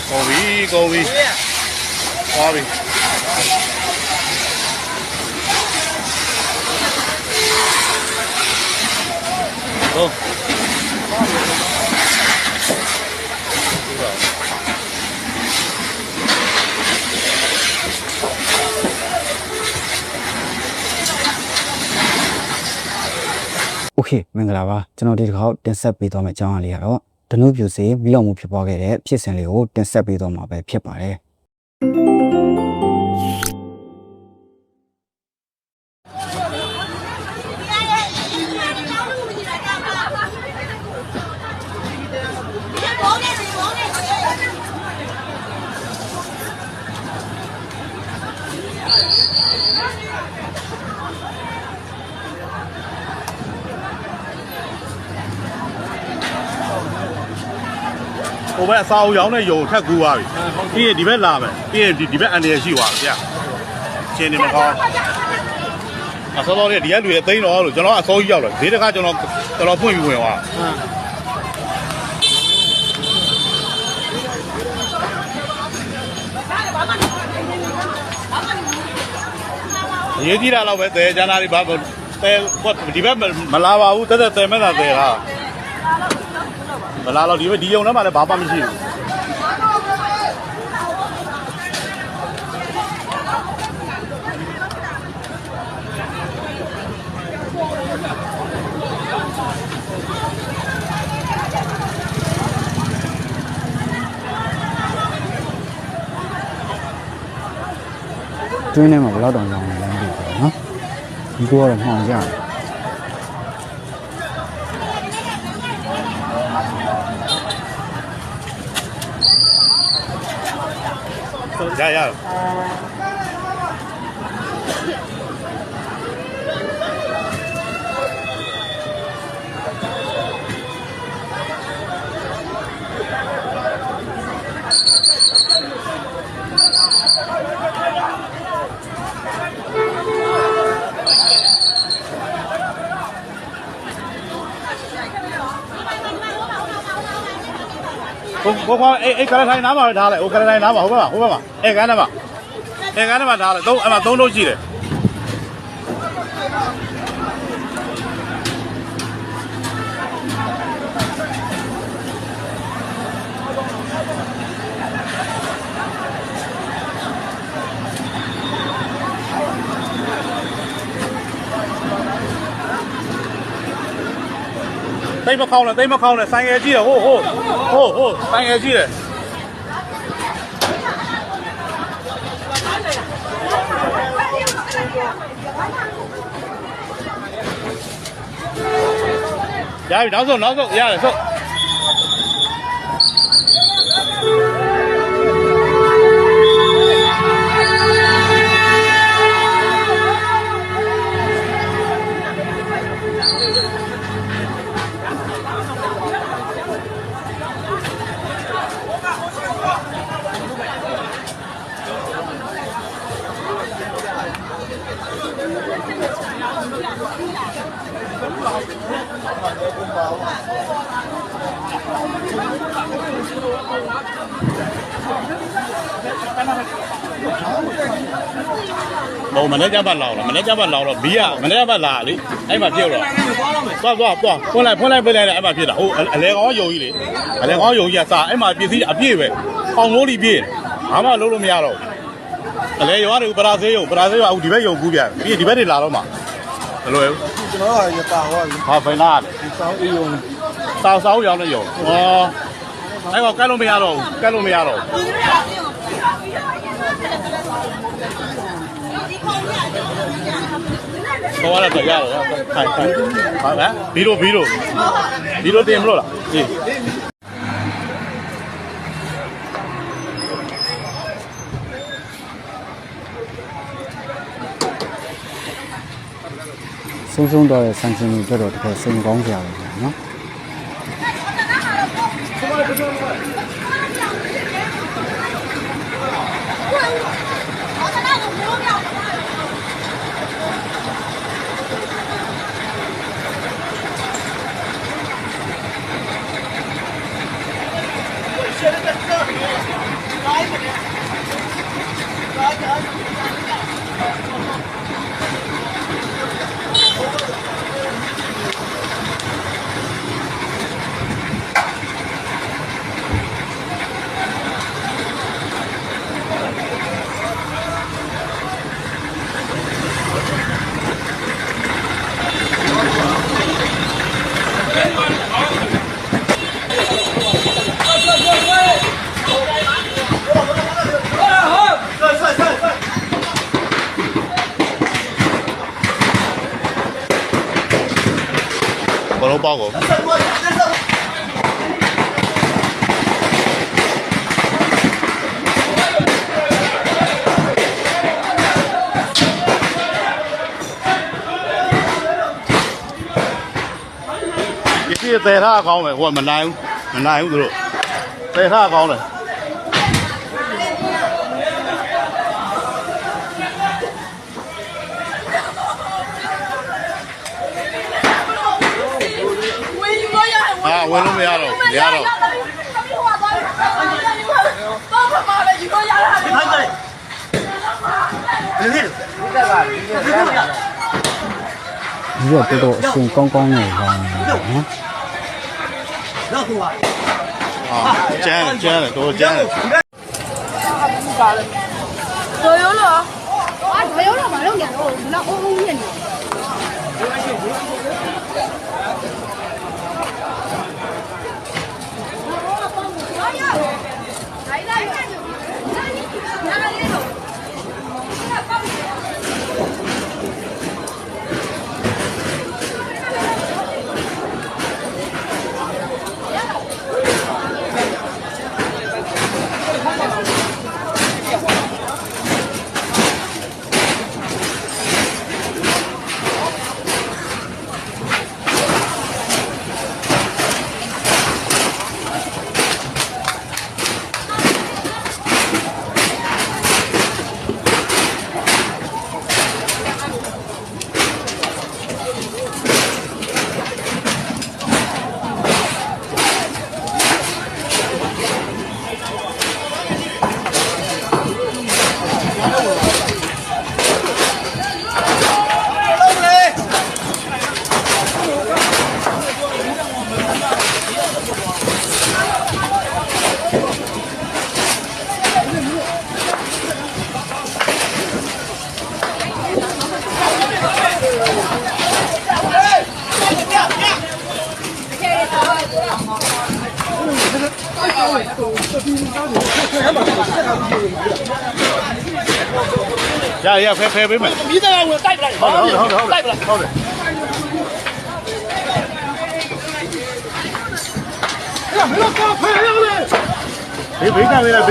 高位，花位。走。OK မင်္ဂလာပါကျွန်တော်ဒီတစ်ခါတင်ဆက်ပေးသွားမယ့်အကြောင်းအရာလေးကတော့ဒနုပြူစေမိလောင်မှုဖြစ်ပွားခဲ့တဲ့ဖြစ်စဉ်လေးကိုတင်ဆက်ပေးသွားမှာပဲဖြစ်ပါတယ်ဟိုဘက်အစာအုပ်ရောင်းတဲ့ယုံထက်ကူသွားပြီပြီးရင်ဒီဘက်လာမယ်ပြီးရင်ဒီဘက်အန်တရရှိသွားပြီဗျာရှင်းနေမကောင်းအစောတော်လေးဒီကလူရဲ့သိန်းတော်လို့ကျွန်တော်အစောကြီးရောက်လာဈေးတကားကျွန်တော်ဖွင့်ပြီးဝင်သွားရေးကြည့်တာတော့ပဲတဲကျန်တာတွေဘာတဲဒီဘက်မလာပါဘူးတဲမဲ့တာတဲလားမလာတော့ဒီယုံထဲမှာလည်းဘာမှမရှိဘူးတွင်းထဲမှာဘယ်တော့တောင်ကြောင်းလဲမသိဘူးနော်ဒီကတော့မှောင်ကြတယ်ရကိုအဲ့ကရထိုင်နားမှာထားလိုက်ဟိုကရထိုင်နားမှာဟိုဘက်မှာအဲ့ကန်းထဲမှာထားလိုက်သုံးအဲ့မှာ3လုံးရှိတယ်တိတ်မခေါင်းနဲ့ဆိုင်ငယ်ကြည့်တယ်ဟိုဆိုင်ငယ်ကြည့်တယ်ရပြီနောက်ဆုံးရတယ်ဆုံးဘုံမနေ့ကပတ်လောင်တော့ဘီးကမနေ့ကပတ်လာလေအဲ့မှာပြုတ်တော့သွားဖွင့်လိုက်ပေးလိုက်အဲ့မှာဖြစ်တာဟိုအလဲကောင်းယုံကြီးလေအလဲကောင်းယုံကြီးကစားအဲ့မှာပစ္စည်းအပြည့်ပဲအောင်လို့ဒီပြည့်ဘာမှလုံးလို့မရတော့အလဲရောရတယ်ပရာဆေးယုံအခုဒီဘက်ယုံကူးပြန်ပြီးဒီဘက်တွေလာတော့မှာဘယ်လိုလဲကျွန်တော်ကရတာဟောဟာဖိုင်လာစောင်းအေးယုံစောင်းရောင်းနေယုံဟောအဲ့ကောကတ်လို့မရတော့ဘောရတော့ရတော့ခိုင်ဟာဗျာဘီလိုတင်မလို့လားအေးဆုံးတော့တဲ့ဆန်စင်တွေတော့တကယ်စိတ်ကောင်းကြရတယ်နော် ဘောလုံးပေါက်ကိုဒီသေးထားကောင်းမယ်ဟိုကမနိုင်ဘူးသူတို့သေးထားကောင်းတယ်ဝင်လို့မရတော့ရတော့ဒီတော့တော်အရှင်ကောင်းကောင်းနဲ့လောင်းနေတယ်နော်ကျန်းတယ်တော်ကျန်းတယ်左右了，啊，左右了，马上点了，那欧欧面的。ရဖဲပေးမယ်မိသားဝင်တိုက်ပလိုက်ဟုတ်တယ်တိုက်ပလိုက်ဟုတ်တယ်မင်းတို့ကဖဲရလေဘေးကပေးလိုက်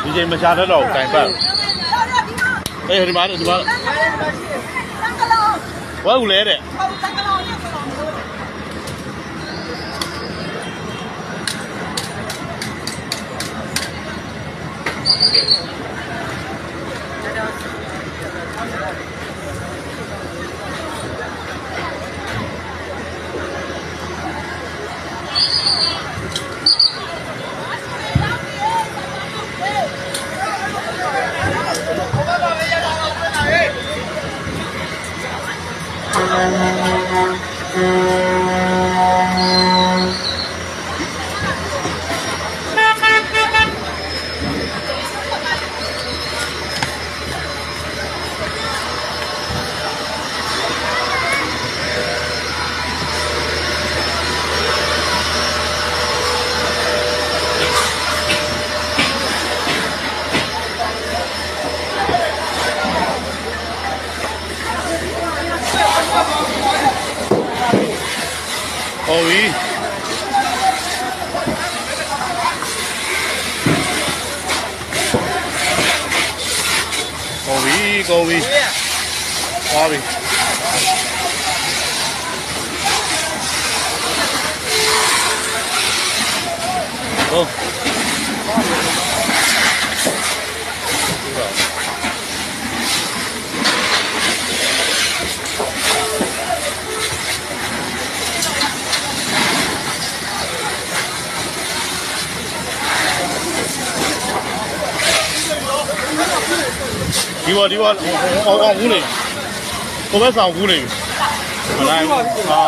ဒီချိန်မချတတ်တော့တိုင်ပတ်အေးဒီမှာဝါဦးလဲတဲ့ ကုန်ပြီသွားပြီဟုတ်ဒီဘောအောင်ဘူးနေကိုပဲဆောင်ဘူးနေမလိုက်ဟာ